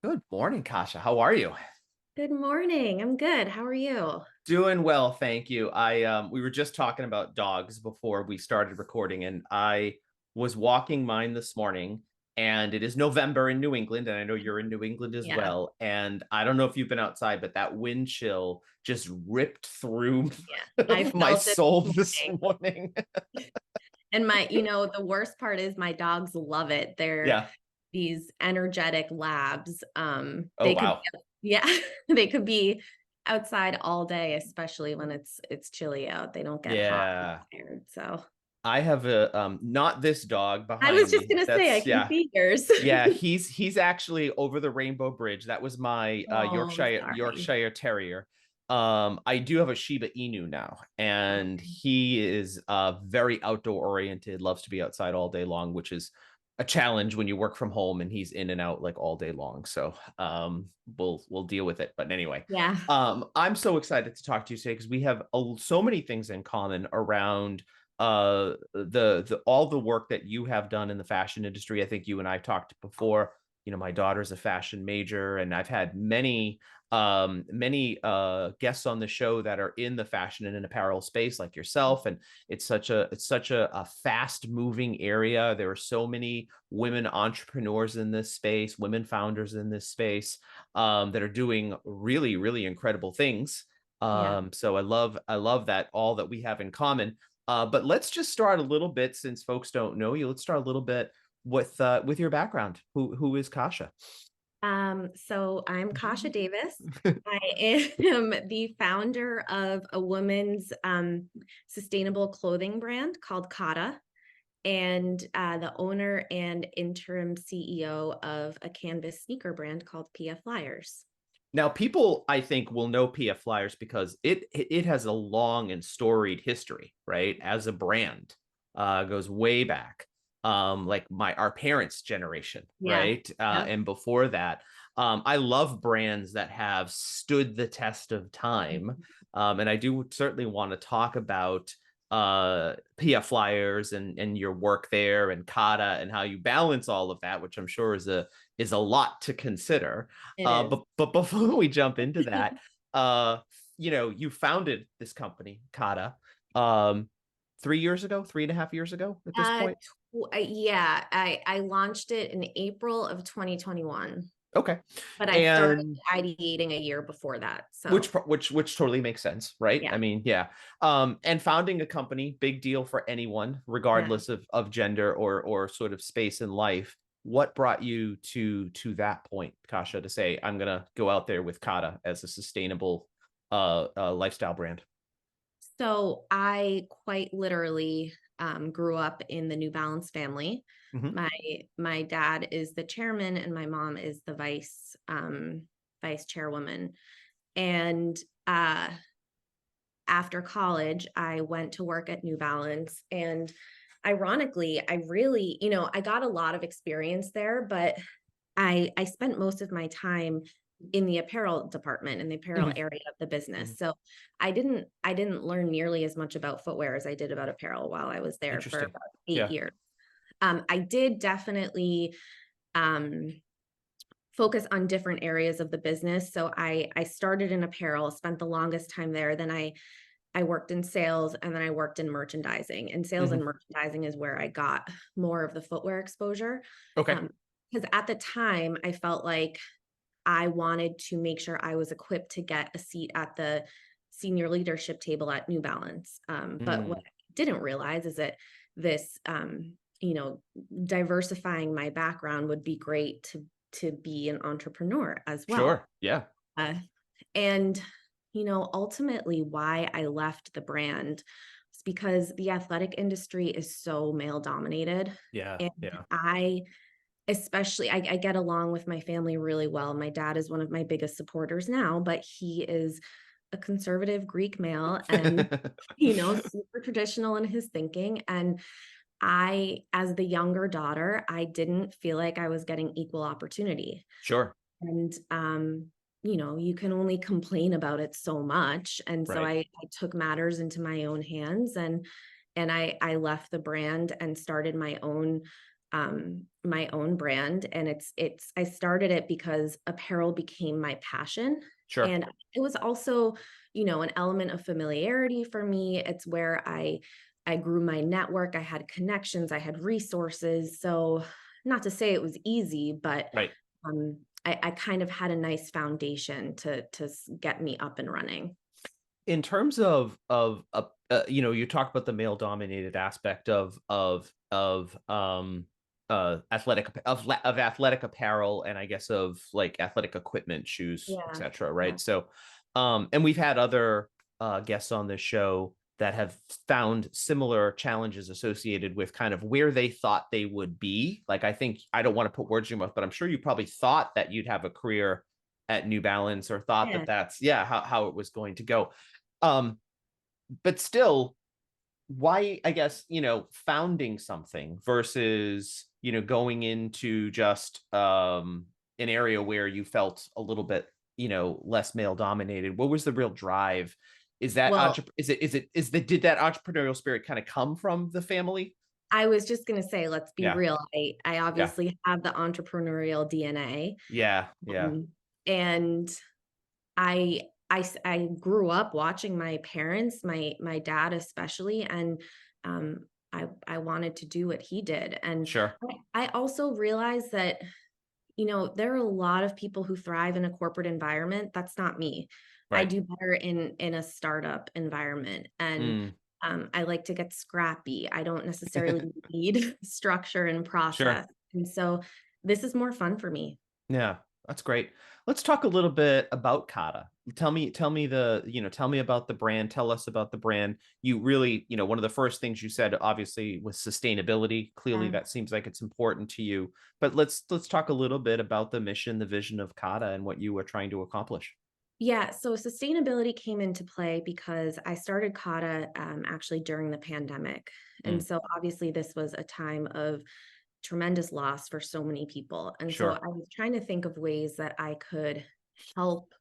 Good morning, Kasha. How are you? Good morning. I'm good. How are you? Doing well, thank you. I we were just talking about dogs before we started recording, and I was walking mine this morning, and it is November in New England, and I know you're in New England as Yeah. well. And I don't know if you've been outside, but that wind chill just ripped through Yeah. I my felt it soul this this morning. morning. And the worst part is my dogs love it. They're Yeah. these energetic labs. Oh They could wow. be, yeah, they could be outside all day, especially when it's chilly out. They don't get hot and Yeah. tired. So I have a not this dog I was behind just me. gonna say I That's can yeah. see yours. Yeah, he's actually over the Rainbow Bridge. That was my Oh, I'm sorry. Yorkshire Terrier. I do have a Shiba Inu now, and Okay. he is very outdoor oriented, loves to be outside all day long, which is a challenge when you work from home and he's in and out like all day long. So we'll deal with it. But anyway, Yeah. I'm so excited to talk to you today because we have so many things in common around the all the work that you have done in the fashion industry. I think you and I talked before. You know, my daughter's a fashion major, and I've had many guests on the show that are in the fashion and apparel space like yourself. And it's such a fast moving area. There are so many women entrepreneurs in this space, women founders in this space, that are doing really incredible things. Yeah. So I love that all that we have in common. But let's just start a little bit, since folks don't know you. Let's start a little bit with your background. Who is Kasha? So I'm Kasha Davis. I am the founder of a women's sustainable clothing brand called Kata, and the owner and interim CEO of a canvas sneaker brand called PF Flyers. Now, people I think will know PF Flyers because it has a long and storied history, right? As a brand, goes way back, like my our parents' generation, Yeah. right? Yep. And before that, I love brands that have stood the test of time, and I do certainly want to talk about PF Flyers and your work there and Kata and how you balance all of that, which I'm sure is a lot to consider. It is. But before we jump into that, uh, you founded this company, Kata, um, 3 years ago, 3.5 years ago at this Uh, point. yeah, I launched it in April of 2021, Okay, but I started and ideating a year before that. which So which totally makes sense, right? yeah, I mean, yeah. And founding a company, big deal for anyone, yeah. regardless of gender or sort of space in life. What brought you to that point, Kasha, to say I'm gonna go out there with Kata as a sustainable lifestyle brand? So I quite literally grew up in the New Balance family. Hmm. My dad is the chairman, and my mom is the vice chairwoman. And uh, after college, I went to work at New Balance, and ironically, I really, I got a lot of experience there, but I spent most of my time in the apparel department, in the apparel Hmm. area of the Hmm. business. So I didn't learn nearly as much about footwear as I did about apparel while I was there for Interesting. about 8 Yeah. years. I did definitely um focus on different areas of the business. So I started in apparel, spent the longest time there. Then I worked in sales, and then I worked in merchandising. And sales and Hmm. merchandising is where I got more of the footwear exposure. Okay. Um, because at the time I felt like I wanted to make sure I was equipped to get a seat at the senior leadership table at New Balance. But what Mm, I didn't realize is that this, diversifying my background would be great to be an entrepreneur as well. sure. Yeah. Uh, and ultimately, why I left the brand was because the athletic industry is so male dominated, Yeah. and Yeah. I especially I get along with my family really well. My dad is one of my biggest supporters now, but he is a conservative Greek male and super traditional in his thinking. And as the younger daughter, I didn't feel like I was getting equal opportunity. Sure. And you can only complain about it so much. And so Right. I took matters into my own hands, and I left the brand and started my own my own brand. And I started it because apparel became my passion. Sure. And it was also, an element of familiarity for me. It's where I grew my network. I had connections, I had resources. So not to say it was easy, but Right. I kind of had a nice foundation to get me up and running. In terms of you talk about the male dominated aspect of athletic apparel, and I guess of like athletic equipment, shoes, Yeah. etc., Yeah. right? So and we've had other guests on this show that have found similar challenges associated with kind of where they thought they would be. Like, I think, I don't want to put words in your mouth, but I'm sure you probably thought that you'd have a career at New Balance, or thought that Yeah. that's, yeah, how it was going to go. um but still, why, I guess, founding something versus, going into just an area where you felt a little bit, less male dominated? What was the real drive? Is that Well, did that entrepreneurial spirit kind of come from the family? I was just gonna say, let's be Yeah. real. I Yeah. obviously have the entrepreneurial DNA. Yeah. Yeah. Um, and I grew up watching my parents, my dad especially, and I wanted to do what he did. And Sure. I also realized that, there are a lot of people who thrive in a corporate environment. That's not me. I Right. do better in a startup environment. And Mm. I like to get scrappy. I don't necessarily need structure and Sure. process. And so this is more fun for me. Yeah, that's great. Let's talk a little bit about Kata. Tell me about the brand. Tell us about the brand. You really, one of the first things you said, obviously, was sustainability. Clearly, Yeah. that seems like it's important to you. But let's talk a little bit about the mission, the vision of Kata, and what you were trying to accomplish. Yeah, so sustainability came into play because I started Kata actually during the pandemic. And Mm, so obviously this was a time of tremendous loss for so many people. And so sure. I was trying to think of ways that I could help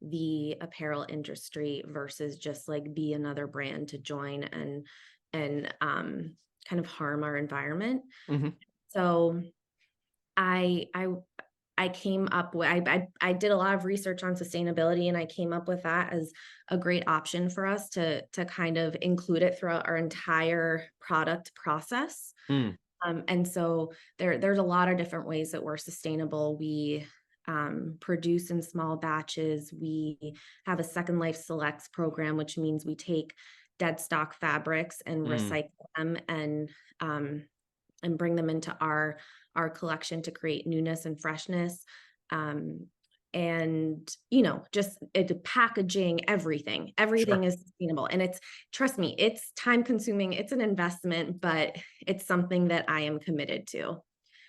the apparel industry versus just like be another brand to join and kind of harm our environment. Hmm. So I I I came up with I did a lot of research on sustainability, and I came up with that as a great option for us to kind of include it throughout our entire product process. Mm, And so there's a lot of different ways that we're sustainable. We produce in small batches. We have a Second Life Selects program, which means we take dead stock fabrics and mm, recycle them um, and bring them into our collection to create newness and freshness. Um, and just packaging, everything sure. is sustainable. And it's, trust me, it's time consuming, it's an investment, but it's something that I am committed to.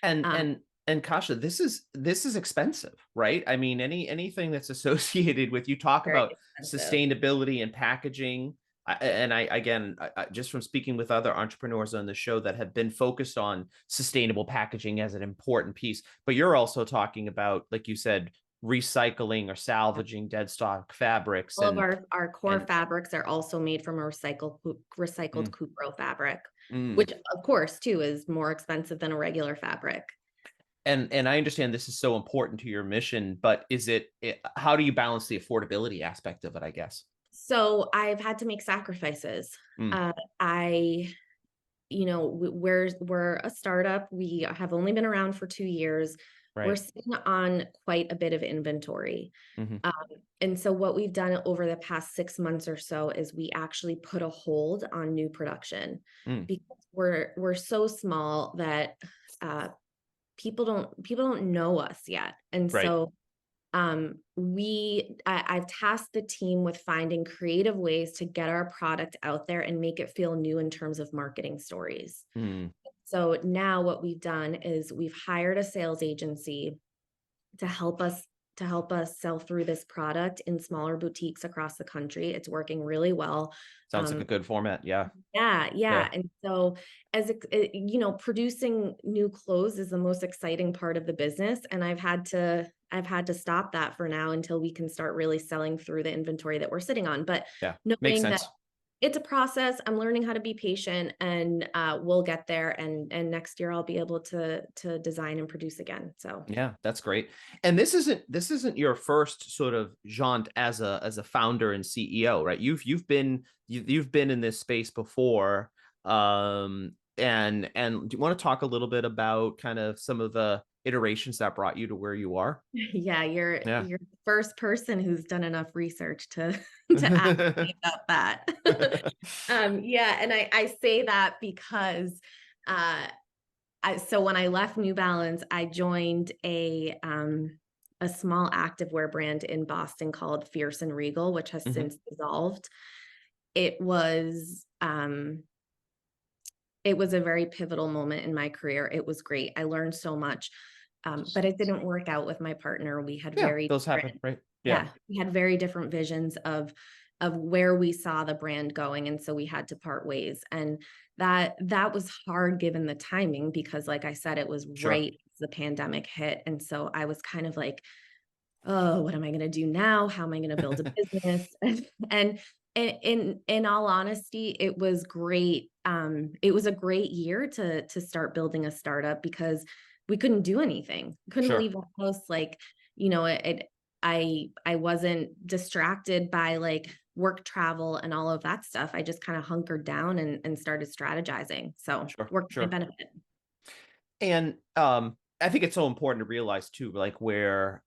And um, and and Kasha, this is expensive, right? I mean, anything that's associated with, you talk Very about expensive. sustainability and packaging. And I again, just from speaking with other entrepreneurs on the show that have been focused on sustainable packaging as an important piece, but you're also talking about, like you said, recycling or Yeah. salvaging dead stock fabrics All of our core and fabrics are also made from a recycled mm, Cupro fabric, mm. which of course too is more expensive than a regular fabric. And I understand this is so important to your mission, but how do you balance the affordability aspect of it, I guess? So I've had to make sacrifices. Mm, Uh, I, we're a startup. We have only been around for 2 years. We're right. sitting on quite a bit of inventory. Hmm. Um, and so what we've done over the past 6 months or so is we actually put a hold on new production Mm, because we're so small that uh, people don't know us yet. And right. so I've tasked the team with finding creative ways to get our product out there and make it feel new in terms of marketing stories. Mm, So now what we've done is we've hired a sales agency to help us sell through this product in smaller boutiques across the country. It's working really well. sounds like a Um, good format. Yeah. yeah, Yeah. yeah. And so producing new clothes is the most exciting part of the business. And I've had to stop that for now until we can start really selling through the inventory that we're sitting on. But Yeah. Makes knowing that sense. it's a process. I'm learning how to be patient, and we'll get there. And next year I'll be able to design and produce again. So Yeah, that's great. And this isn't your first sort of jaunt as a founder and CEO, right? You've been in this space before. And do you want to talk a little bit about kind of some of the iterations that brought you to where you are? yeah, Yeah. you're the first person who's done enough research to to ask me about that. Yeah, and I say that because uh so when I left New Balance, I joined a small activewear brand in Boston called Fierce and Regal, which has Mhm. since dissolved. It was um it was a very pivotal moment in my career. It was great. I learned so much. But it didn't work out with my partner. We had Yeah, very those happen, different, right? Yeah, yeah, we had very different visions of where we saw the brand going, and so we had to part ways. And that was hard given the timing because, like I said, it was sure, right as the pandemic hit, and so I was kind of like, "Oh, what am I gonna do now? How am I gonna build a business?" And in all honesty, it was great. It was a great year to start building a startup because we couldn't do anything. Couldn't sure. leave the house, like, I wasn't distracted by, like, work travel and all of that stuff. I just kinda hunkered down and started strategizing, so Sure, worked to my sure. benefit. And I think it's so important to realize too, like where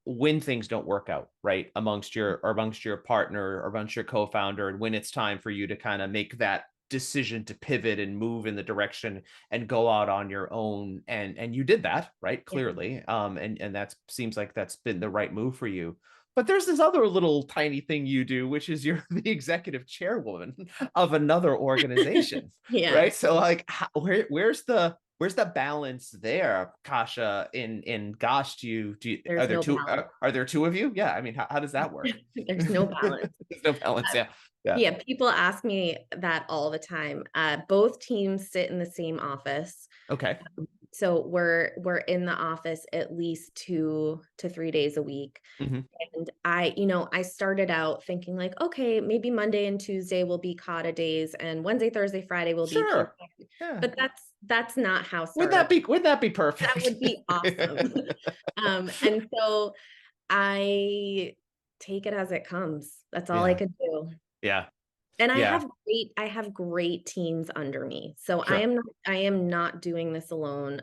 when things don't work out, right, amongst your partner or amongst your co-founder, and when it's time for you to kind of make that decision to pivot and move in the direction and go out on your own, and you did that, right, Yeah. clearly, and that seems like that's been the right move for you. But there's this other little tiny thing you do, which is you're the executive chairwoman of another organization, Yeah, right? So like where's the balance there, Kasha? In gosh, do you there's no balance. are there two of you? Yeah, I mean, how does that work? There's no balance. There's no balance. Yeah, yeah. Yeah, people ask me that all the time. Both teams sit in the same office. Okay. So we're in the office at least 2 to 3 days a week. Hmm. And I started out thinking like, okay, maybe Monday and Tuesday will be Kata days and Wednesday, Thursday, Friday will be people. Sure. Yeah. But that's not how Wouldn't that startups. be wouldn't that be That perfect? would be awesome. And so I take it as it comes. That's all I Yeah. could do. Yeah. And Yeah. I have great teams under me. So Sure. I am not doing this alone.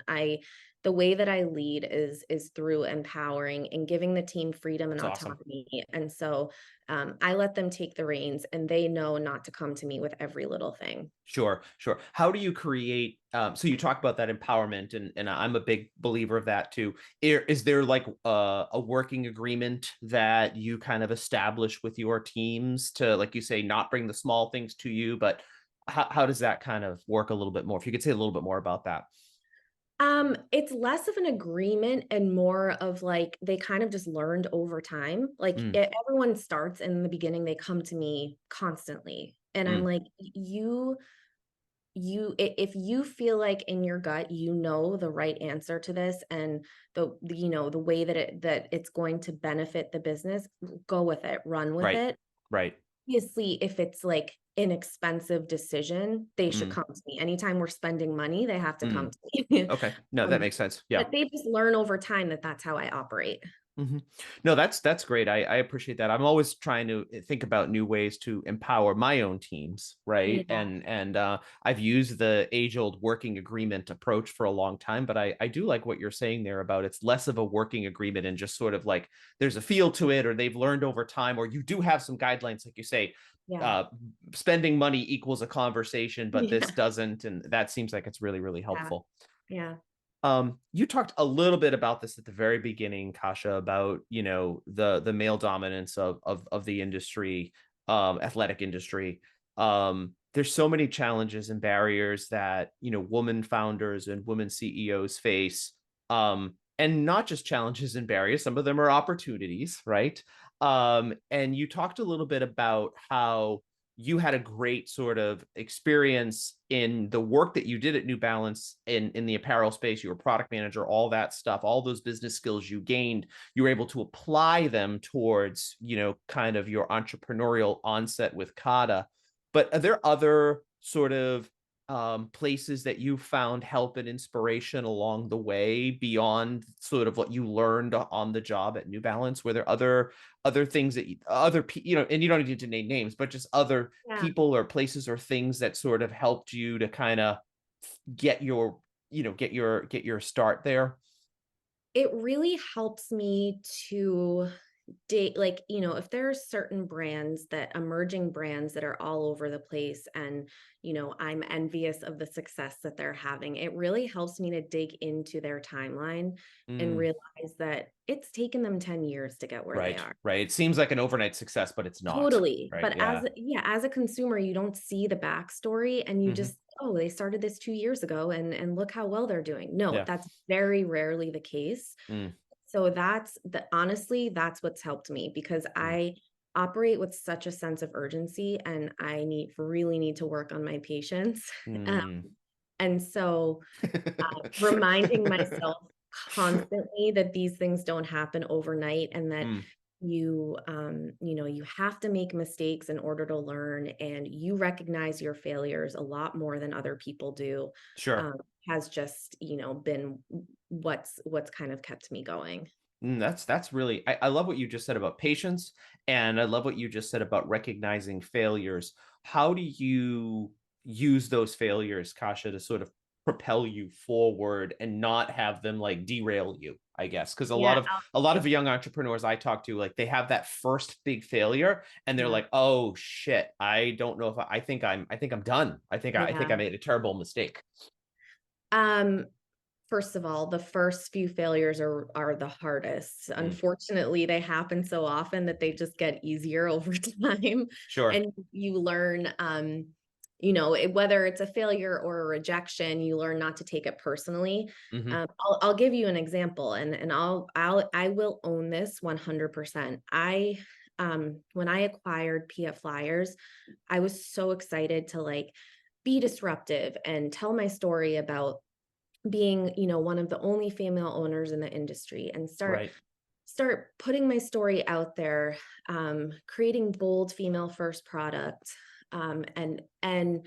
The way that I lead is through empowering and giving the team freedom and That's awesome. autonomy. And so I let them take the reins, and they know not to come to me with every little thing. Sure, sure. How do you create? So you talk about that empowerment, and I'm a big believer of that too. Is there like a working agreement that you kind of establish with your teams to, like you say, not bring the small things to you, but how does that kind of work a little bit more? If you could say a little bit more about that. It's less of an agreement and more of like they kind of just learned over time. Like Mm, everyone starts in the beginning, they come to me constantly. And I'm mm, like, if you feel like in your gut you know the right answer to this, and the way that it's going to benefit the business, go with it, run with right, it. right. Obviously, if it's like an expensive decision, they should Mm, come to me. Anytime we're spending money, they have to come mm. to me. Okay, no, that um, makes sense. Yeah. but they just learn over time that that's how I operate. Mhm. No, that's great. I appreciate that. I'm always trying to think about new ways to empower my own teams, right? Yeah, And I've used the age-old working agreement approach for a long time, but I do like what you're saying there about it's less of a working agreement and just sort of like there's a feel to it, or they've learned over time, or you do have some guidelines, like you say, yeah, uh, spending money equals a conversation, but this yeah, doesn't, and that seems like it's really, really yeah, helpful. yeah, You talked a little bit about this at the very beginning, Kasha, about the male dominance of the industry, athletic industry. There's so many challenges and barriers that women founders and women CEOs face, and not just challenges and barriers. Some of them are opportunities, right? And you talked a little bit about how you had a great sort of experience in the work that you did at New Balance in the apparel space. You were product manager, all that stuff, all those business skills you gained, you were able to apply them towards, kind of your entrepreneurial onset with Kata. But are there other sort of places that you found help and inspiration along the way beyond sort of what you learned on the job at New Balance? Were there other things that and you don't need to name names, but just other Yeah. people or places or things that sort of helped you to kind of get your get your start there? It really helps me to date, like, if there are certain brands, that emerging brands that are all over the place, and I'm envious of the success that they're having, it really helps me to dig into their timeline and Mm, realize that it's taken them 10 years to get where they right, are. right. It seems like an overnight success, but it's not. Totally. Right. But Yeah. as a consumer, you don't see the backstory, and you Hmm. just, oh, they started this 2 years ago, and look how well they're doing. No, Yeah. that's very rarely the case. Mm, So honestly, that's what's helped me, because mm, I operate with such a sense of urgency, and I really need to work on my patience. Um, mm. and so reminding myself constantly that these things don't happen overnight, and that Mm, you have to make mistakes in order to learn, and you recognize your failures a lot more than other people do. sure. um, has just been what's kind of kept me going. That's really, I love what you just said about patience, and I love what you just said about recognizing failures. How do you use those failures, Kasha, to sort of propel you forward and not have them like derail you, I guess? Because a lot Yeah. of a lot of young entrepreneurs I talk to, like they have that first big failure and they're Yeah. like, oh shit, I don't know if I think I'm done. I think I Yeah. made a terrible mistake. Um, First of all, the first few failures are the hardest. Mm, Unfortunately, they happen so often that they just get easier over time, sure. and you learn, whether it's a failure or a rejection, you learn not to take it personally. Hmm. I'll give you an example, and I will own this 100%. When I acquired PF Flyers, I was so excited to like be disruptive and tell my story about being, one of the only female owners in the industry, and start Right. start putting my story out there, creating bold female first product. I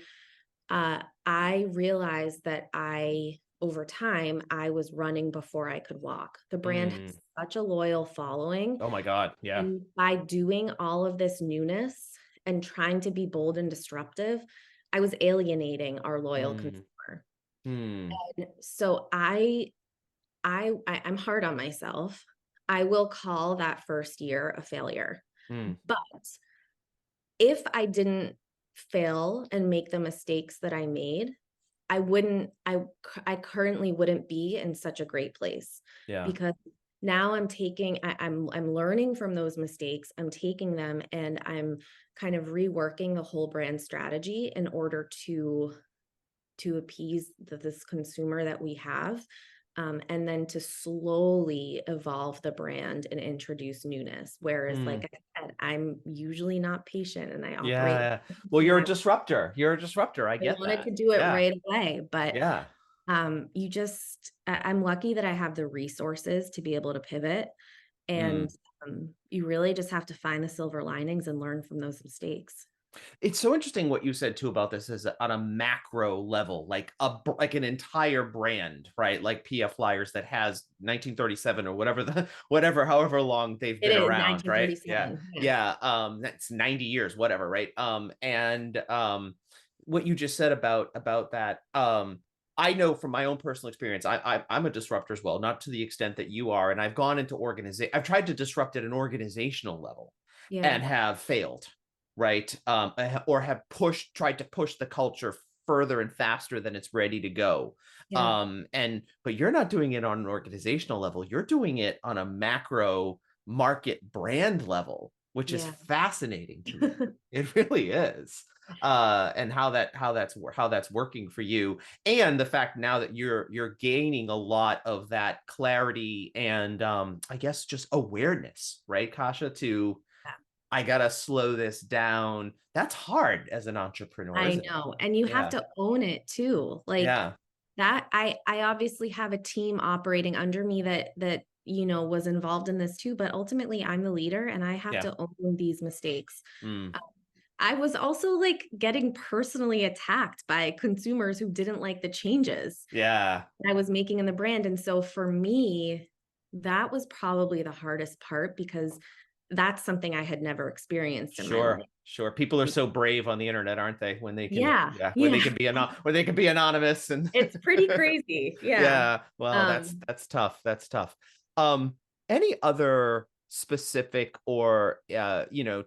realized that over time, I was running before I could walk. The brand has Mm. such a loyal following, Oh my God. Yeah. and by doing all of this newness and trying to be bold and disruptive, I was alienating our loyal Mm. consumer. Mm. So I'm hard on myself. I will call that first year a failure. Mm. But if I didn't fail and make the mistakes that I made, I currently wouldn't be in such a great place, Yeah. because now I'm learning from those mistakes. I'm taking them, and I'm kind of reworking the whole brand strategy in order to appease this consumer that we have, and then to slowly evolve the brand and introduce newness. Whereas, like Mm. I said, I'm usually not patient, and I Yeah, operate. yeah. Well, you're And a disruptor. You're a disruptor. I I get wanted that. to do it Yeah. right away, but Yeah. I'm lucky that I have the resources to be able to pivot, and Mm. you really just have to find the silver linings and learn from those mistakes. It's so interesting what you said too about this is on a macro level, like like an entire brand, right? Like PF Flyers that has 1937 or whatever however long they've It been is around, right? Yeah. 1937. Yeah. Yeah. That's 90 years, whatever, right? And what you just said about that, I know from my own personal experience, I'm a disruptor as well, not to the extent that you are. And I've gone into organization, I've tried to disrupt at an organizational level Yeah. and have failed, right? Or have tried to push the culture further and faster than it's ready to go. Yeah. But you're not doing it on an organizational level. You're doing it on a macro market brand level, which is Yeah. fascinating to me. It really is. And how that's working for you, and the fact now that you're gaining a lot of that clarity and I guess just awareness, right, Kasha, to I gotta slow this down. That's hard as an entrepreneur, I isn't it? know, and you have Yeah. to own it too. Like Yeah. that I obviously have a team operating under me that, was involved in this too, but ultimately I'm the leader and I have Yeah. to own these mistakes. Mm. Uh, I was also like getting personally attacked by consumers who didn't like the changes Yeah. I was making in the brand. And so for me, that was probably the hardest part because that's something I had never experienced in my life. Sure. Sure. People are so brave on the internet, aren't they? When they can, Yeah. yeah, when they Yeah. can be when they can be anonymous and It's pretty crazy. Yeah. yeah. Well, Um, that's tough. That's tough. Um, any other specific or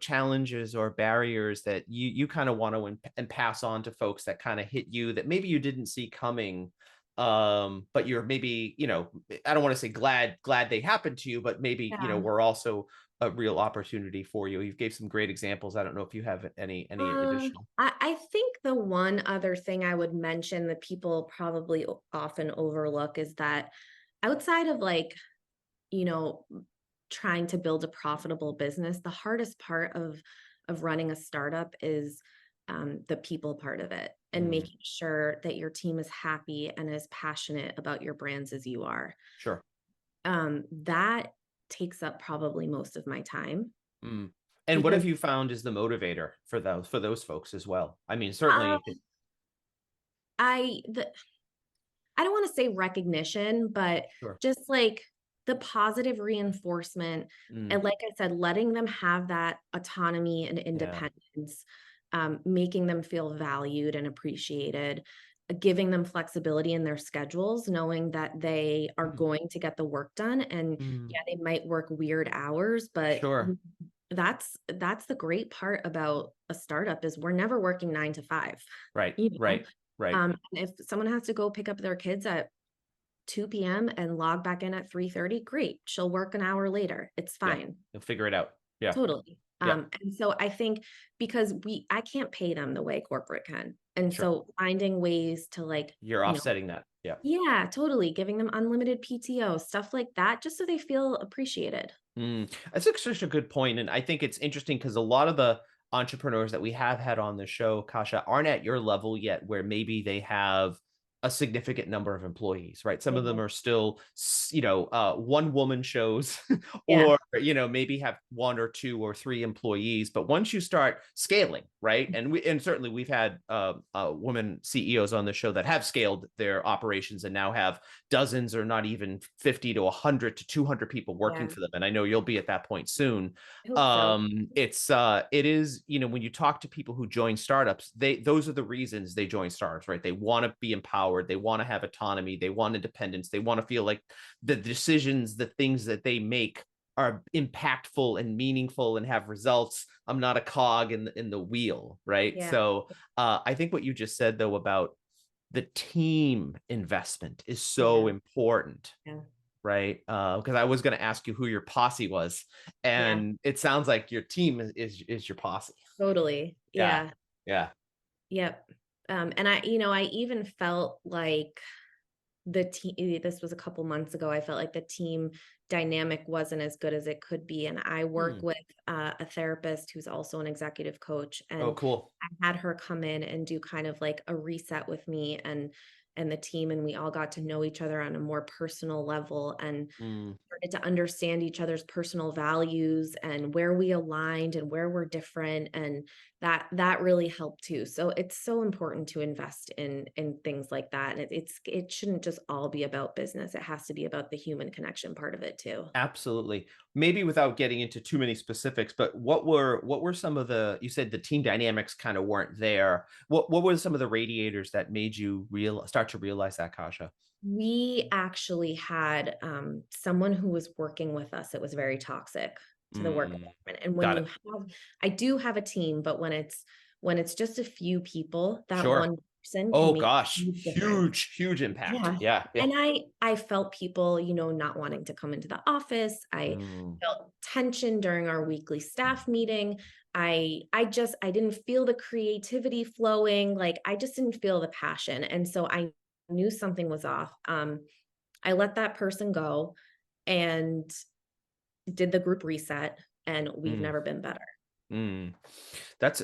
challenges or barriers that you kind of want to and pass on to folks that kind of hit you that maybe you didn't see coming, but you're maybe, I don't want to say glad they happened to you, but maybe, yeah. were also a real opportunity for you. You gave some great examples. I don't know if you have any additional. I think the one other thing I would mention that people probably often overlook is that outside of like, you know, trying to build a profitable business, the hardest part of running a startup is the people part of it and Mm, making sure that your team is happy and as passionate about your brands as you are. sure. That takes up probably most of my time Mm. And what because have you found is the motivator for those folks as well? I mean, uh, certainly, I the I don't want to say recognition, but sure. just like the positive reinforcement. Mm, And like I said, letting them have that autonomy and yeah. independence, making them feel valued and appreciated, giving them flexibility in their schedules, knowing that they are Mm, going to get the work done. And mm, yeah, they might work weird hours, but sure. that's the great part about a startup is we're never working 9 to 5, Right. you know. Right. Right. And if someone has to go pick up their kids at 2 p.m. and log back in at 3:30, great. She'll work an hour later. It's Yeah. fine. You'll figure it out. Yeah. Totally. Yeah. And so I think because I can't pay them the way corporate can. And Sure. so finding ways to like, You're you know, offsetting that. Yeah. yeah, totally. Giving them unlimited PTO, stuff like that, just so they feel appreciated. That's such a good point, and I think it's interesting because a lot of the entrepreneurs that we have had on the show, Kasha, aren't at your level yet, where maybe they have a significant number of employees, right? Some of them Mhm. are still, one woman shows, Yeah. or maybe have one or two or three employees. But once you start scaling, right, and certainly we've had women CEOs on the show that have scaled their operations and now have dozens or not even 50 to 100 to 200 people working Yeah. for them, and I know you'll be at that point soon. I hope so. It is, when you talk to people who join startups, those are the reasons they join startups, right? They want to be empowered, they want to have autonomy, they want independence, they want to feel like the decisions, the things that they make are impactful and meaningful and have results. I'm not a cog in the wheel, right? Yeah. So I think what you just said though about the team investment is so Yeah. important, Yeah. right? Because I was going to ask you who your posse was, Yeah. and it sounds like your team is your posse. Totally. Yeah, Yeah. yeah. Yep. And I even felt like the team, this was a couple months ago, I felt like the team dynamic wasn't as good as it could be. And I work Hmm. with a therapist who's also an executive coach. Oh, And cool. I had her come in and do kind of like a reset with me and the team. And we all got to know each other on a more personal level and Mm. started to understand each other's personal values and where we aligned and where we're different, and that really helped too. So it's so important to invest in things like that, and it shouldn't just all be about business. It has to be about the human connection part of it too. Absolutely. Maybe without getting into too many specifics, but what were some of you said the team dynamics kind of weren't there. What were some of the radiators that made you start to realize that, Kasha? We actually had someone who was working with us. It was very toxic to the work Mm, environment. And when got you it. have, I do have a team, but when it's just a few people, that Sure. one person can Oh make a gosh, huge difference. huge impact. Yeah. Yeah, yeah. And I felt people, not wanting to come into the office. I Mm, felt tension during our weekly staff meeting. I didn't feel the creativity flowing. Like I just didn't feel the passion. And so I knew something was off. I let that person go and did the group reset, and we've mm. never been better. Mm. That's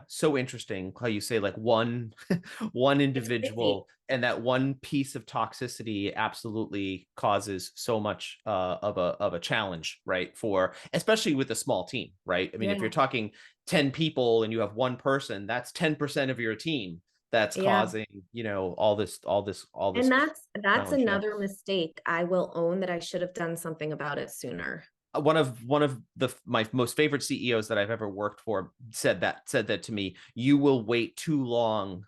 so interesting how you say like one one It's crazy. individual and that one piece of toxicity absolutely causes so much of a challenge, right? For especially with a small team, right? I mean, if you're Yeah. talking 10 people and you have one person, that's 10% of your team that's Yeah. causing, you know, all this And that's challenge. Yeah. another mistake I will own, that I should have done something about it sooner. One of the my most favorite CEOs that I've ever worked for said that to me. You will wait too long.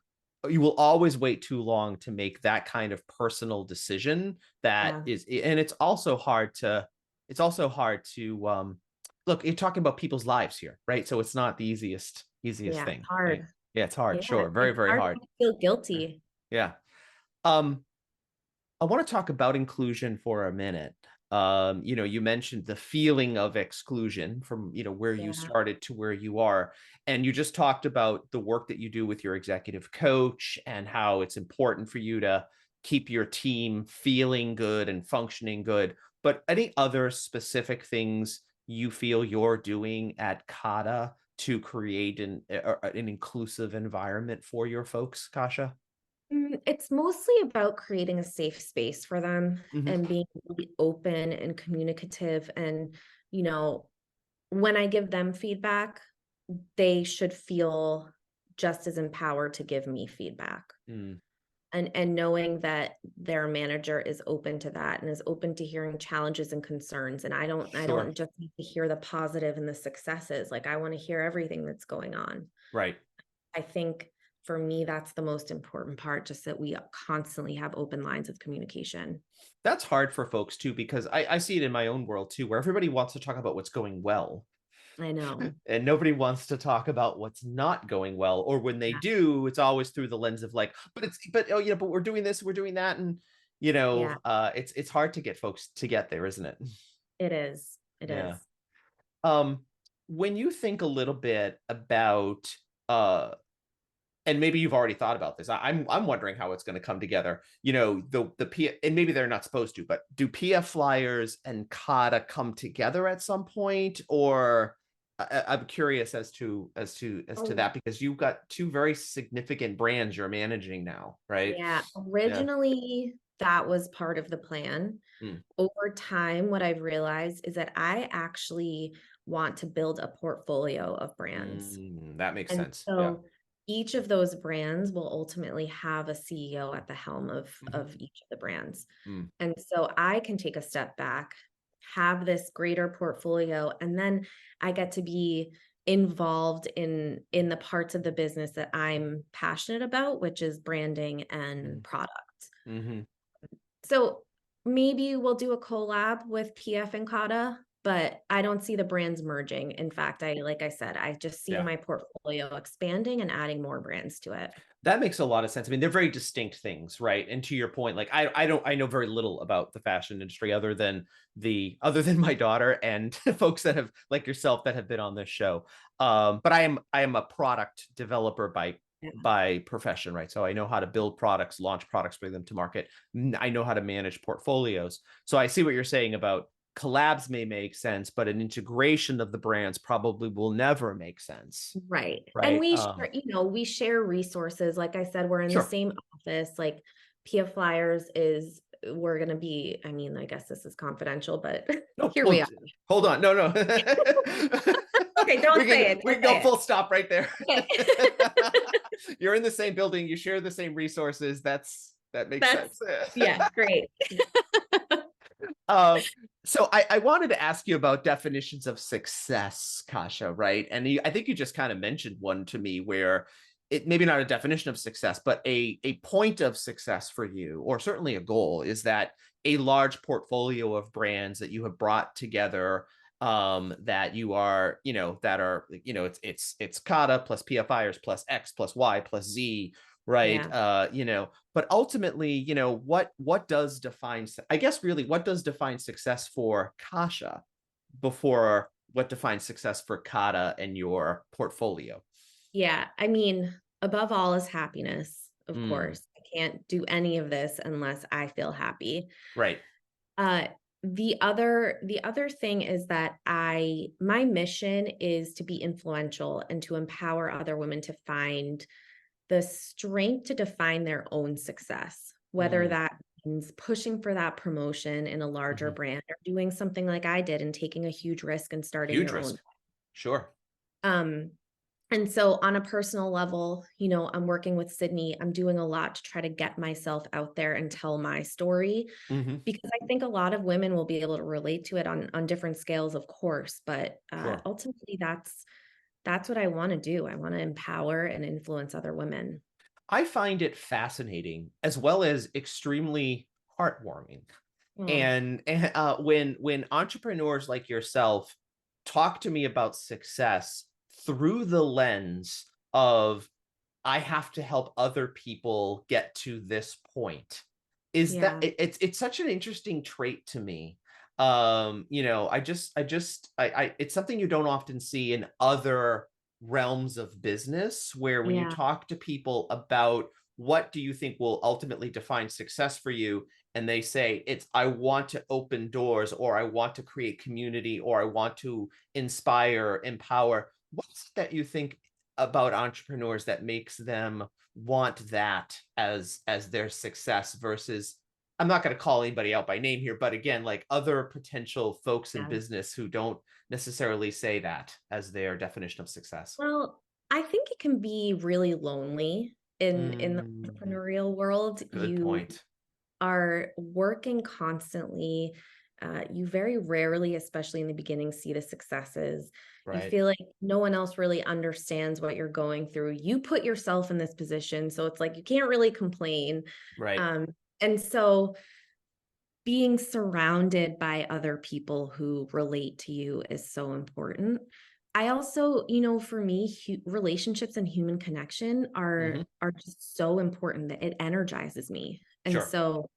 You will always wait too long to make that kind of personal decision. That Yeah. is, and it's also hard to. It's also hard to look. You're talking about people's lives here, right? So it's not the easiest Yeah. It's thing, right? hard. Yeah, it's hard. Yeah. Sure, very It's very hard hard. to feel guilty. Yeah. Um, I want to talk about inclusion for a minute. You know, you mentioned the feeling of exclusion from, you know, where you Yeah. started to where you are. And you just talked about the work that you do with your executive coach and how it's important for you to keep your team feeling good and functioning good. But any other specific things you feel you're doing at Kata to create an inclusive environment for your folks, Kasha? It's mostly about creating a safe space for them Hmm. and being really open and communicative. And, you know, when I give them feedback, they should feel just as empowered to give me feedback. Mm, And knowing that their manager is open to that and is open to hearing challenges and concerns. And I sure. don't just need to hear the positive and the successes. Like, I want to hear everything that's going on. Right. I think for me, that's the most important part, just that we constantly have open lines of communication. That's hard for folks too, because I see it in my own world too, where everybody wants to talk about what's going well I know. and nobody wants to talk about what's not going well. Or when they Yeah. do, it's always through the lens of like, but oh yeah, but we're doing this, we're doing that. And Yeah, it's hard to get folks to get there, isn't it? it is. It Yeah. is. Um, when you think a little bit about and maybe you've already thought about this. I'm wondering how it's going to come together. You know, the P and maybe they're not supposed to, but do PF Flyers and Kata come together at some point? Or I'm curious as to Oh, that, because you've got two very significant brands you're managing now, right? yeah. Yeah. Originally, that was part of the plan. Mm, Over time, what I've realized is that I actually want to build a portfolio of brands. that makes And sense. Yeah. so each of those brands will ultimately have a CEO at the helm Mhm. of each of the brands. Mm, And so I can take a step back, have this greater portfolio, and then I get to be involved in the parts of the business that I'm passionate about, which is branding and mm, product. mhm. So maybe we'll do a collab with PF and Kata, but I don't see the brands merging. In fact, like I said, I just see Yeah. my portfolio expanding and adding more brands to it. That makes a lot of sense. I mean, they're very distinct things, right? And to your point, like I know very little about the fashion industry other than my daughter and folks that have like yourself that have been on this show. But I am a product developer Yeah. by profession, right? So I know how to build products, launch products, bring them to market. I know how to manage portfolios. So I see what you're saying about collabs may make sense, but an integration of the brands probably will never make sense, Right. And right? we share, we share resources. Like I said, we're in the Sure. same office. Like PF Flyers is, we're going to be, I mean, I guess this is confidential, but No, here we well, are. hold on. No, no. Okay, we don't say can it. we Don't can go say full stop right there. it. Okay. You're in the same building. You share the same resources. That makes That's, sense. yeah, great. Um, so I wanted to ask you about definitions of success, Kasha, right? And I think you just kind of mentioned one to me where it maybe not a definition of success, but a point of success for you, or certainly a goal, is that a large portfolio of brands that you have brought together, that you are, that are, it's Kata plus PFIers plus X plus Y plus Z, right? Yeah. But ultimately, what does define, I guess, really, what does define success for Kasha before what defines success for Kata and your portfolio? Yeah. I mean, above all is happiness, of Mm, course. I can't do any of this unless I feel happy. right. Uh, The other thing is that my mission is to be influential and to empower other women to find the strength to define their own success, whether Mm, that means pushing for that promotion in a larger mhm. brand or doing something like I did and taking a huge risk and starting Huge your own. risk. Sure. Um, and so on a personal level, I'm working with Sydney. I'm doing a lot to try to get myself out there and tell my story Hmm. because I think a lot of women will be able to relate to it on different scales, of course, but Sure. ultimately that's what I want to do. I want to empower and influence other women. I find it fascinating as well as extremely heartwarming. Oh, And when entrepreneurs like yourself talk to me about success through the lens of I have to help other people get to this point. Is that yeah, it's such an interesting trait to me. I it's something you don't often see in other realms of business where when you yeah, talk to people about what do you think will ultimately define success for you, and they say it's I want to open doors, or I want to create community, or I want to inspire, empower. What's it that you think about entrepreneurs that makes them want that as their success versus, I'm not going to call anybody out by name here, but again, like other potential folks in yeah. business who don't necessarily say that as their definition of success? Well, I think it can be really lonely in the Mm, entrepreneurial world. good You point. are working constantly. You very rarely, especially in the beginning, see the successes. You Right. feel like no one else really understands what you're going through. You put yourself in this position, so it's like you can't really complain. Right. Um, and so being surrounded by other people who relate to you is so important. I also, for me, relationships and human connection Hmm. are just so important that it energizes me. And Sure. so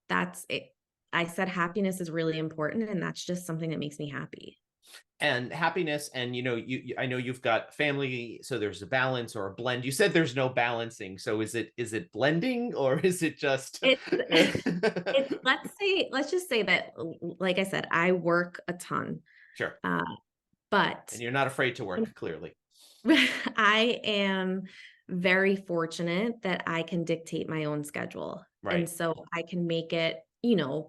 that's it. I said happiness is really important, and that's just something that makes me happy. And happiness, and I know you've got family, so there's a balance or a blend. You said there's no balancing, so is it blending, or is it just It's it's let's just say that like I said, I work a ton. sure. Uh, but And you're not afraid to work, clearly. I am very fortunate that I can dictate my own schedule. And Right. so I can make it,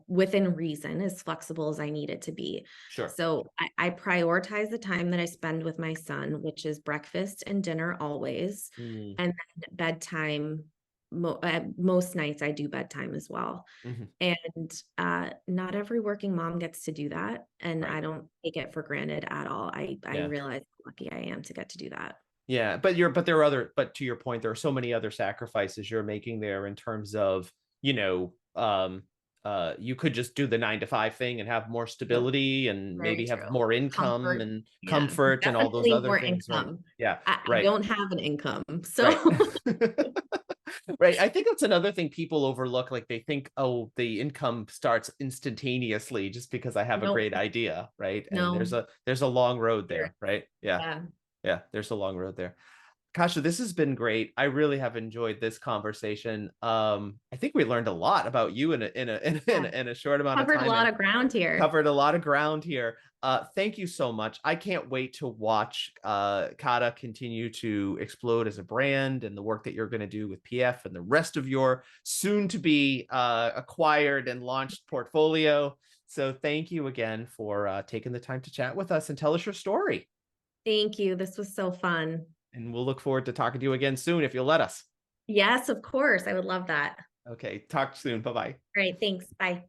within reason, as flexible as I need it to be. Sure. So I prioritize the time that I spend with my son, which is breakfast and dinner always, Mm, and then bedtime. Most nights I do bedtime as well. mhm. And not every working mom gets to do that. And Right. I don't take it for granted at all. I Yeah. realize how lucky I am to get to do that. Yeah, but there are other, but to your point, there are so many other sacrifices you're making there in terms of, you could just do the 9 to 5 thing and have more True. stability and Very maybe have true. more income Comfort. and Yeah, comfort and all those definitely other more things, right? income. Yeah, I right, don't have an income. right. So Right. I think that's another thing people overlook. Like they think, oh, the income starts instantaneously just because I have a nope, great idea, right? And no. there's a long road There- there, right? Yeah. Yeah. Yeah, there's a long road there. Kasha, this has been great. I really have enjoyed this conversation. I think we learned a lot about you Yeah. in a short amount of Covered a time, lot and of ground here. covered a lot of ground here. Thank you so much. I can't wait to watch Kata continue to explode as a brand and the work that you're going to do with PF and the rest of your soon to be acquired and launched portfolio. So thank you again for taking the time to chat with us and tell us your story. Thank you. This was so fun. And we'll look forward to talking to you again soon if you'll let us. Yes, of course. I would love that. Okay, talk soon. Bye bye. All right. Thanks. Bye.